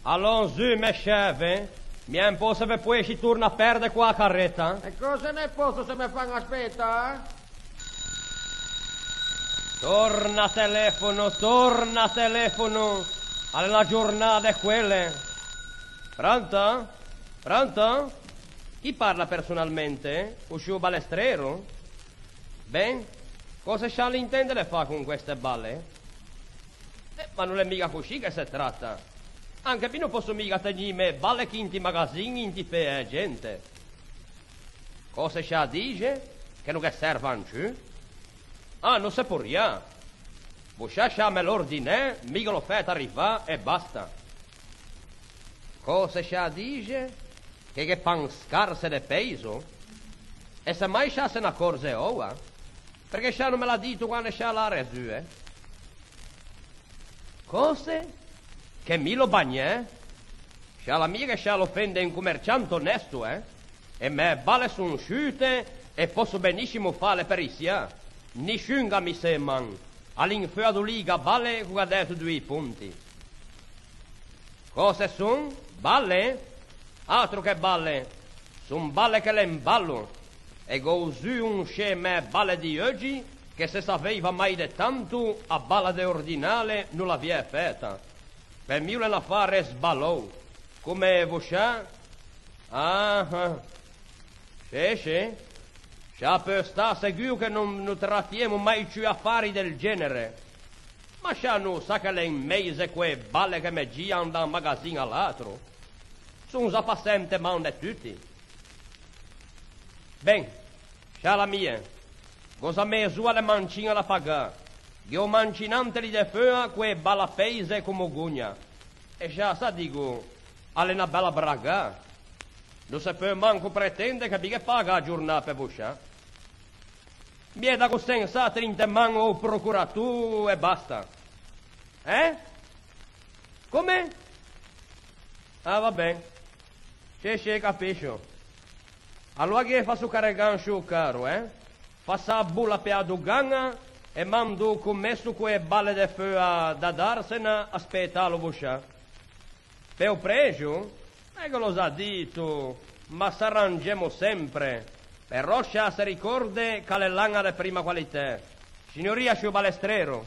Allons-y, mes chef, mi è un po' se poi si torna a perdere qua a carretta. E cosa ne posso se mi fanno aspetta? Torna telefono. Alla giornata è quelle. Pronto? Pronto? Chi parla personalmente? Uscio balestrero? Ben, cosa c'ha l'intendere fa con queste balle? Ma non è mica così che si tratta. Anche qui non posso mica tenere balle che in ti magazzini, in ti fe gente. Cosa c'ha dice? Che non che servono più? Ah, non si può rien. Voi lasciamo l'ordine, mica lo fate arrivare e basta. Cosa c'ha dice? Che pan scarse di peso? E se mai c'ha se ne accorge ora? Perché c'ha non me l'ha detto quando c'ha la resue? Cose? Che mi lo bagnè? C'ha la mia che c'ha l'offende un commerciante onesto, E me balle sono sciute e posso benissimo fare per isia. Nisciunga mi seman. All'infuado liga balle che ha detto 2 punti. Cose son? Balle? Altro che balle. Son balle che le imballo. E così un sceme balle di oggi che se sapeva mai di tanto a balla de ordinale non l'aveva fatta. Per me l'affare sballò. Come voscia? Ah. Sì. Già per sta sicuro che non trattiamo mai più affari del genere. Ma già non sa che le in mese quei balle che mi girano da un magazzino all'altro. Sono già passate mano di tutti. Ben, già la mia. Cosa me sua le mancine da pagare? Io mancinante li de fea quei balla paese come gugna. E già sa dico, alle una bella braga. Non si può manco pretendere che vi paga a giornata per vostra. Mi è da costensare in te mano o procuratore e basta. Come? Ah, va bene. Sì, capisco. Allora che faccio caricare un caro, Passa a bulla per la dogana e mando commesso quelle balle di feu da darsene aspettalo vostra. Per il pregio? Che lo sa detto, ma s'arrangiamo sempre. Per Roscia si ricorda che le langa di prima qualità. Signoria, c'è balestrero.